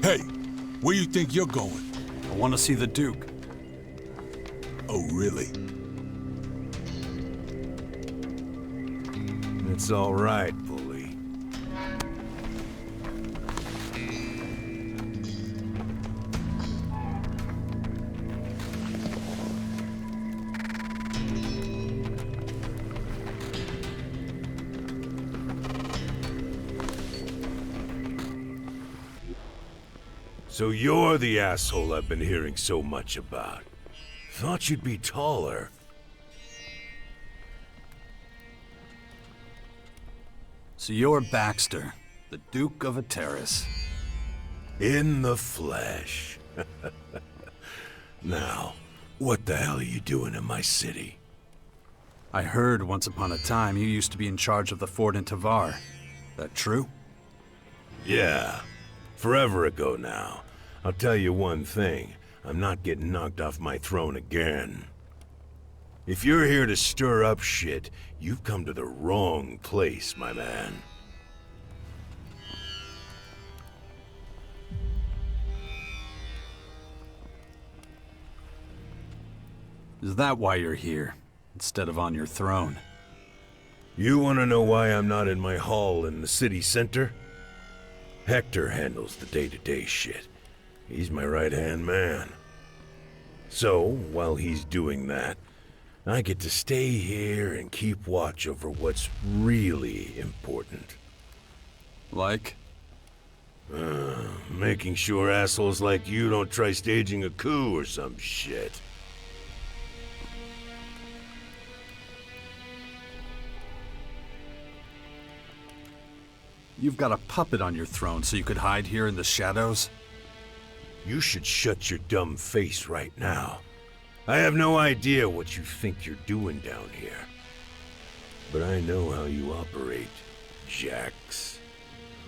Hey, where you think you're going? I want to see the Duke. Oh, really? It's all right, bully. So you're the asshole I've been hearing so much about. Thought you'd be taller. So you're Baxter, the Duke of Ateris. In the flesh. Now, what the hell are you doing in my city? I heard once upon a time you used to be in charge of the fort in Tavar. That true? Yeah, forever ago now. I'll tell you one thing, I'm not getting knocked off my throne again. If you're here to stir up shit, you've come to the wrong place, my man. Is that why you're here, instead of on your throne? You want to know why I'm not in my hall in the city center? Hector handles the day-to-day shit. He's my right-hand man. So, while he's doing that, I get to stay here and keep watch over what's really important. Like? Making sure assholes like you don't try staging a coup or some shit. You've got a puppet on your throne so you could hide here in the shadows? You should shut your dumb face right now. I have no idea what you think you're doing down here. But I know how you operate, Jax.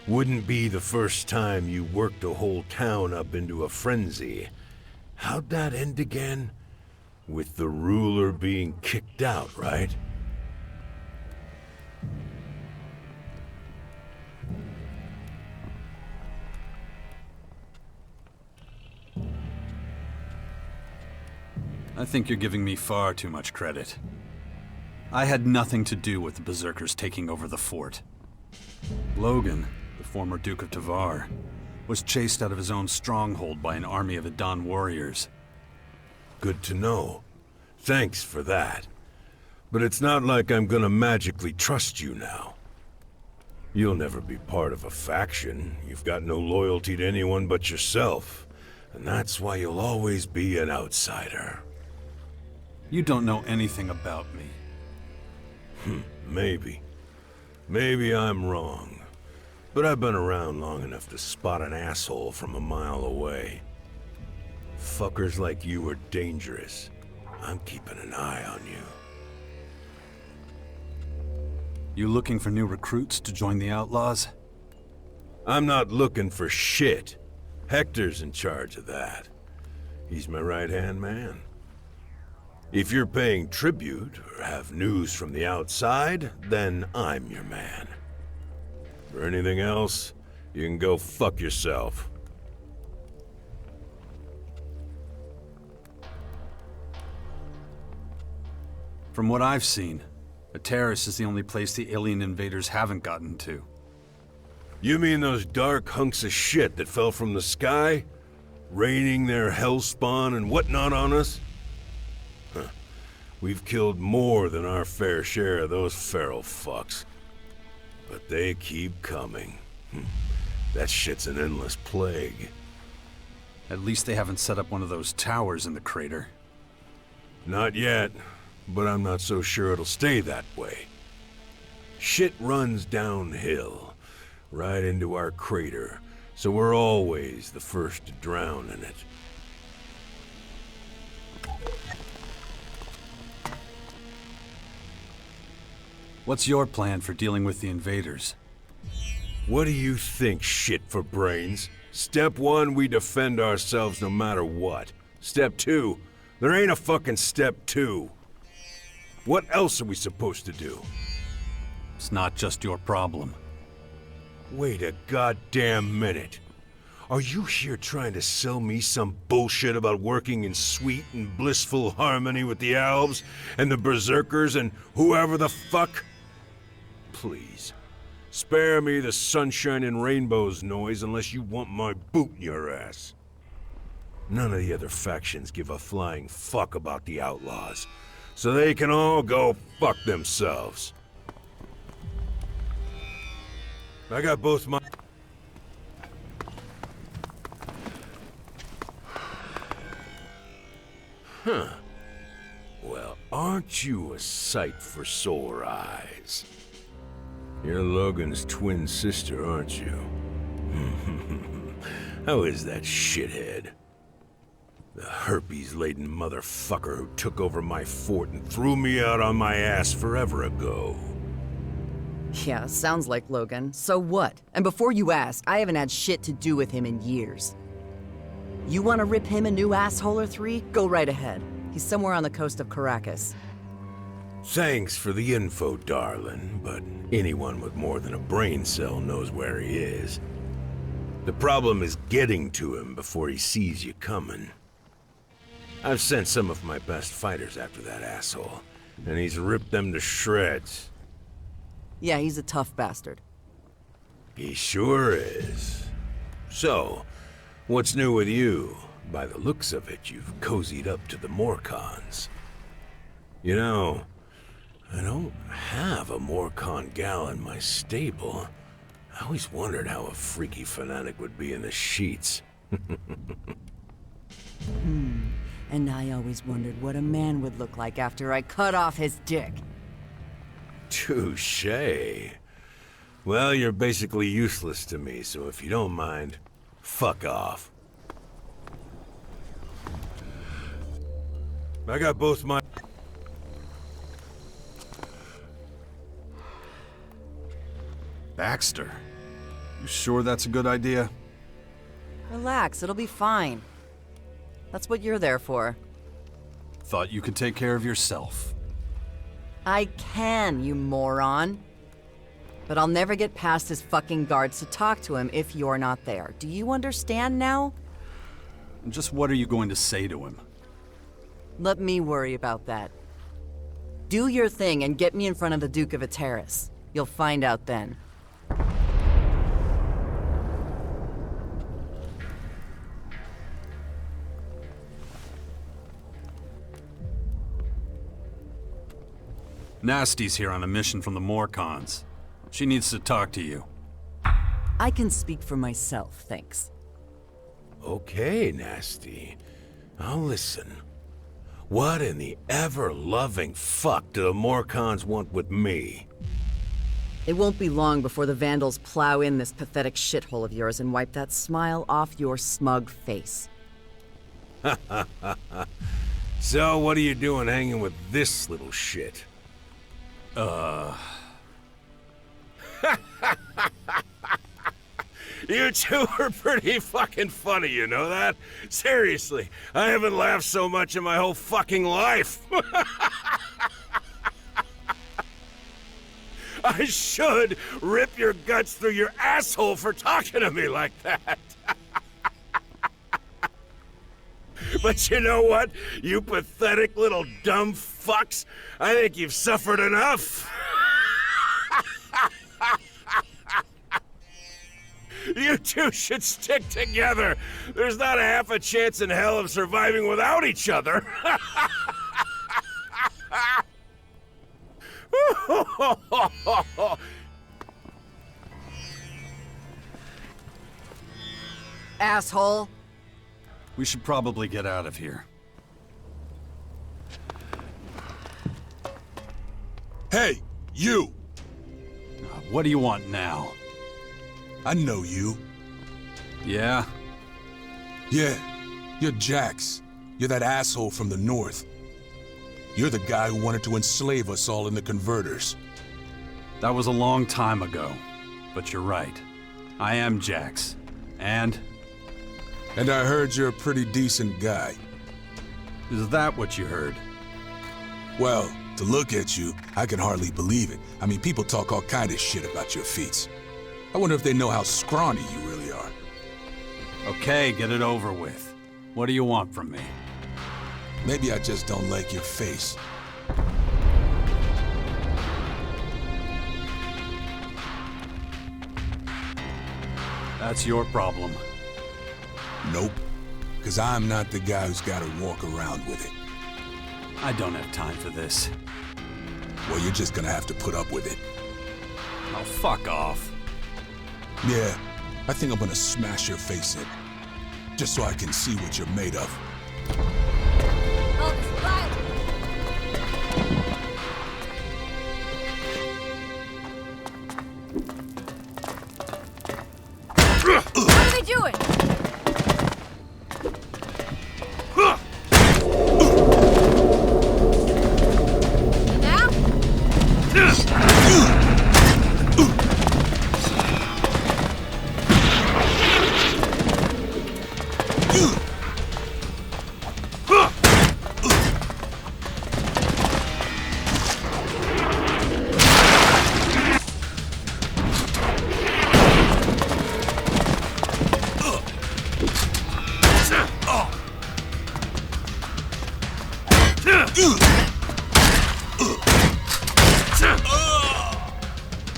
Wouldn't be the first time you worked a whole town up into a frenzy. How'd that end again? With the ruler being kicked out, right? I think you're giving me far too much credit. I had nothing to do with the Berserkers taking over the fort. Logan, the former Duke of Tavar, was chased out of his own stronghold by an army of Adan warriors. Good to know. Thanks for that. But it's not like I'm gonna magically trust you now. You'll never be part of a faction. You've got no loyalty to anyone but yourself. And that's why you'll always be an outsider. You don't know anything about me. Maybe. Maybe I'm wrong. But I've been around long enough to spot an asshole from a mile away. Fuckers like you are dangerous. I'm keeping an eye on you. You looking for new recruits to join the Outlaws? I'm not looking for shit. Hector's in charge of that. He's my right-hand man. If you're paying tribute or have news from the outside, then I'm your man. For anything else, you can go fuck yourself. From what I've seen, Ateris is the only place the alien invaders haven't gotten to. You mean those dark hunks of shit that fell from the sky? Raining their hellspawn and whatnot on us? Huh. We've killed more than our fair share of those feral fucks. But they keep coming. That shit's an endless plague. At least they haven't set up one of those towers in the crater. Not yet, but I'm not so sure it'll stay that way. Shit runs downhill, right into our crater, so we're always the first to drown in it. What's your plan for dealing with the invaders? What do you think, shit for brains? Step 1, we defend ourselves no matter what. Step 2, there ain't a fucking step 2. What else are we supposed to do? It's not just your problem. Wait a goddamn minute. Are you here trying to sell me some bullshit about working in sweet and blissful harmony with the elves and the berserkers and whoever the fuck? Please, spare me the sunshine and rainbows noise unless you want my boot in your ass. None of the other factions give a flying fuck about the Outlaws, so they can all go fuck themselves. I got both my... Huh. Well, aren't you a sight for sore eyes? You're Logan's twin sister, aren't you? How is that shithead? The herpes-laden motherfucker who took over my fort and threw me out on my ass forever ago. Yeah, sounds like Logan. So what? And before you ask, I haven't had shit to do with him in years. You want to rip him a new asshole or three? Go right ahead. He's somewhere on the coast of Caracas. Thanks for the info, darling, but anyone with more than a brain cell knows where he is. The problem is getting to him before he sees you coming. I've sent some of my best fighters after that asshole, and he's ripped them to shreds. Yeah, he's a tough bastard. He sure is. So, what's new with you? By the looks of it, you've cozied up to the Morcons. You know, I don't have a Morcon gal in my stable. I always wondered how a freaky fanatic would be in the sheets. And I always wondered what a man would look like after I cut off his dick. Touché. Well, you're basically useless to me, so if you don't mind, fuck off. I got both my... Baxter, you sure that's a good idea? Relax, it'll be fine. That's what you're there for. Thought you could take care of yourself. I can, you moron. But I'll never get past his fucking guards to talk to him if you're not there. Do you understand now? Just what are you going to say to him? Let me worry about that. Do your thing and get me in front of the Duke of Ateris. You'll find out then. Nasty's here on a mission from the Morcons. She needs to talk to you. I can speak for myself, thanks. Okay, Nasty. I'll listen. What in the ever-loving fuck do the Morcons want with me? It won't be long before the Vandals plow in this pathetic shithole of yours and wipe that smile off your smug face. So, what are you doing hanging with this little shit? You two are pretty fucking funny, you know that? Seriously, I haven't laughed so much in my whole fucking life. I should rip your guts through your asshole for talking to me like that. But you know what, you pathetic little dumb fucks? I think you've suffered enough. You two should stick together. There's not a half a chance in hell of surviving without each other. Asshole! We should probably get out of here. Hey, you! What do you want now? I know you. Yeah? Yeah, you're Jax. You're that asshole from the north. You're the guy who wanted to enslave us all in the converters. That was a long time ago. But you're right. I am Jax. And I heard you're a pretty decent guy. is that what you heard? Well, to look at you, I can hardly believe it. I mean, people talk all kind of shit about your feats. I wonder if they know how scrawny you really are. Okay, get it over with. What do you want from me? Maybe I just don't like your face. That's your problem. Nope. Because I'm not the guy who's got to walk around with it. I don't have time for this. Well, you're just gonna have to put up with it. Oh, fuck off. Yeah, I think I'm gonna smash your face in. Just so I can see what you're made of. What are they doing? Now?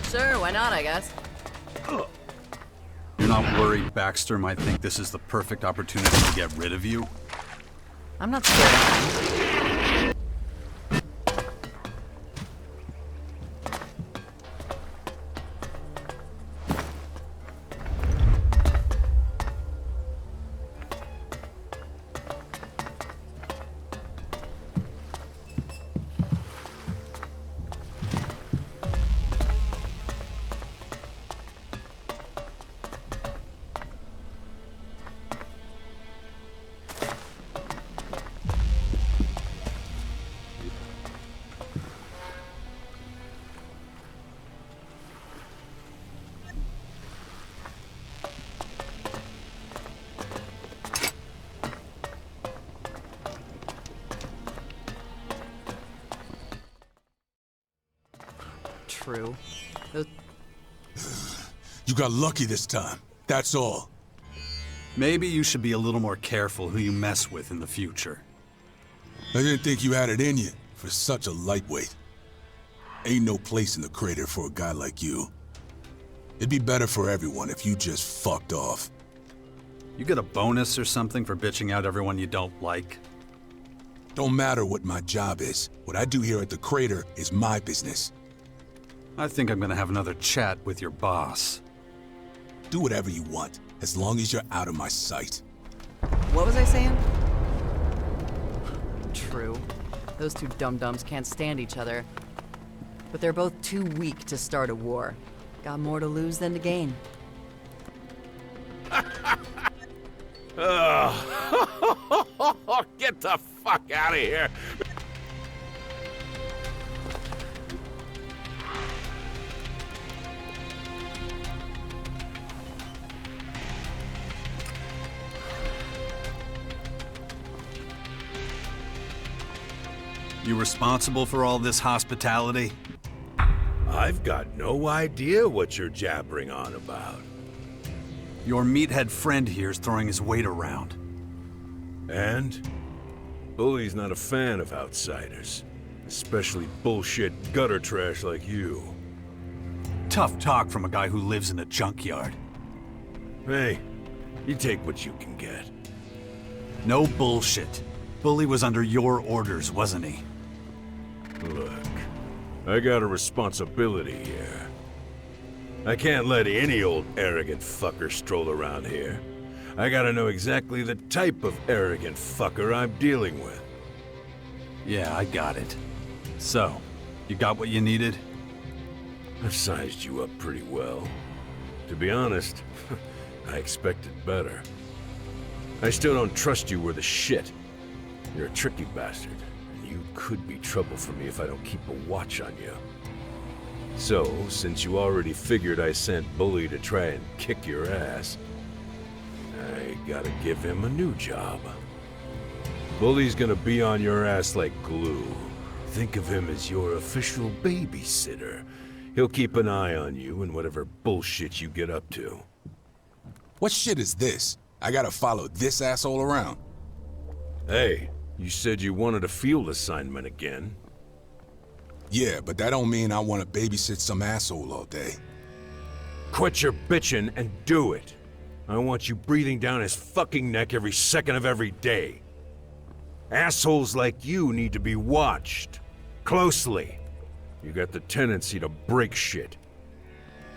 Sure, why not, I guess. You're not worried Baxter might think this is the perfect opportunity to get rid of you? I'm not scared. True. You got lucky this time. That's all. Maybe you should be a little more careful who you mess with in the future. I didn't think you had it in you for such a lightweight. Ain't no place in the crater for a guy like you. It'd be better for everyone if you just fucked off. You get a bonus or something for bitching out everyone you don't like? Don't matter what my job is. What I do here at the crater is my business. I think I'm gonna have another chat with your boss. Do whatever you want, as long as you're out of my sight. What was I saying? True. Those two dum-dums can't stand each other. But they're both too weak to start a war. Got more to lose than to gain. Get the fuck out of here! You responsible for all this hospitality? I've got no idea what you're jabbering on about. Your meathead friend here's throwing his weight around. And? Bully's not a fan of outsiders. Especially bullshit gutter trash like you. Tough talk from a guy who lives in a junkyard. Hey, you take what you can get. No bullshit. Bully was under your orders, wasn't he? Look, I got a responsibility here. I can't let any old arrogant fucker stroll around here. I gotta know exactly the type of arrogant fucker I'm dealing with. Yeah, I got it. So, you got what you needed? I've sized you up pretty well. To be honest, I expected better. I still don't trust you worth a shit. You're a tricky bastard, and you could be trouble for me if I don't keep a watch on you. So, since you already figured I sent Bully to try and kick your ass, I gotta give him a new job. Bully's gonna be on your ass like glue. Think of him as your official babysitter. He'll keep an eye on you and whatever bullshit you get up to. What shit is this? I gotta follow this asshole around. Hey, you said you wanted a field assignment again. Yeah, but that don't mean I want to babysit some asshole all day. Quit your bitching and do it. I want you breathing down his fucking neck every second of every day. Assholes like you need to be watched. Closely. You got the tendency to break shit.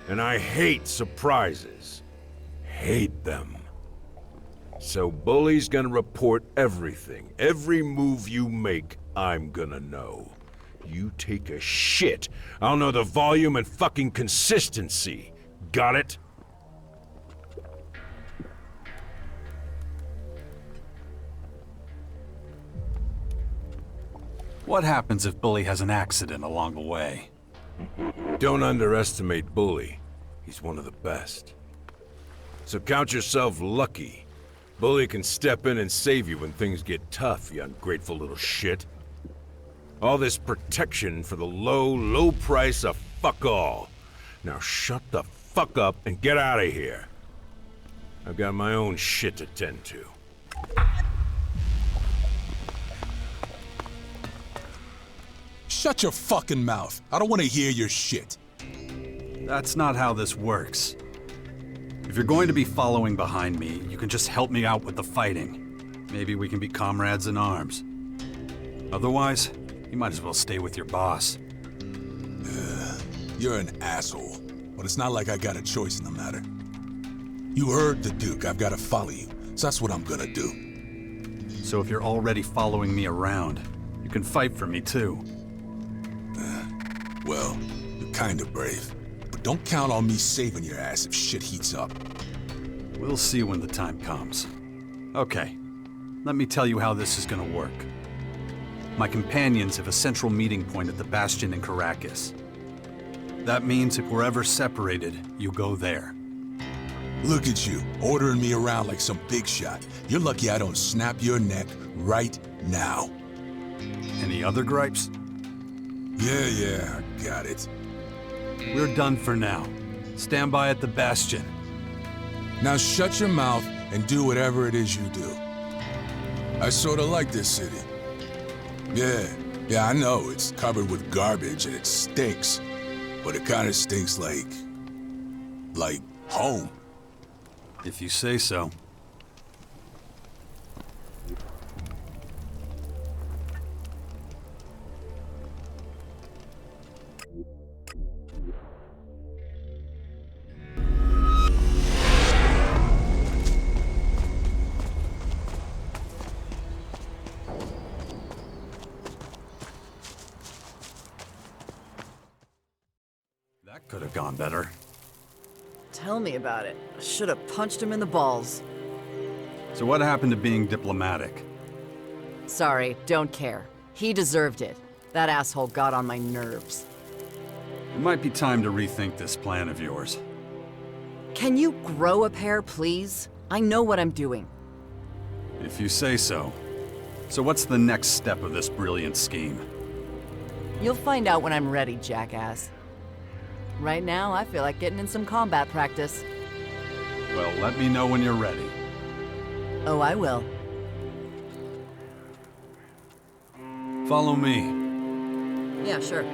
And I hate surprises. Hate them. So Bully's gonna report everything. Every move you make, I'm gonna know. You take a shit, I'll know the volume and fucking consistency. Got it? What happens if Bully has an accident along the way? Don't underestimate Bully. He's one of the best. So count yourself lucky. Bully can step in and save you when things get tough, you ungrateful little shit. All this protection for the low price of fuck all. Now shut the fuck up and get out of here. I've got my own shit to tend to. Shut your fucking mouth. I don't want to hear your shit. That's not how this works. If you're going to be following behind me, you can just help me out with the fighting. Maybe we can be comrades in arms. Otherwise, you might as well stay with your boss. You're an asshole, but it's not like I got a choice in the matter. You heard the Duke. I've got to follow you, so that's what I'm gonna do. So if you're already following me around, you can fight for me too. Well, you're kinda brave. But don't count on me saving your ass if shit heats up. We'll see when the time comes. Okay, let me tell you how this is gonna work. My companions have a central meeting point at the Bastion in Caracas. That means if we're ever separated, you go there. Look at you, ordering me around like some big shot. You're lucky I don't snap your neck right now. Any other gripes? Yeah, I got it. We're done for now. Stand by at the Bastion. Now shut your mouth and do whatever it is you do. I sorta like this city. Yeah, I know, it's covered with garbage and it stinks. But it kinda stinks like home. If you say so. That could have gone better. Tell me about it. I should have punched him in the balls. So what happened to being diplomatic? Sorry, don't care. He deserved it. That asshole got on my nerves. It might be time to rethink this plan of yours. Can you grow a pair, please? I know what I'm doing. If you say so. So what's the next step of this brilliant scheme? You'll find out when I'm ready, jackass. Right now, I feel like getting in some combat practice. Well, let me know when you're ready. Oh, I will. Follow me. Yeah, sure.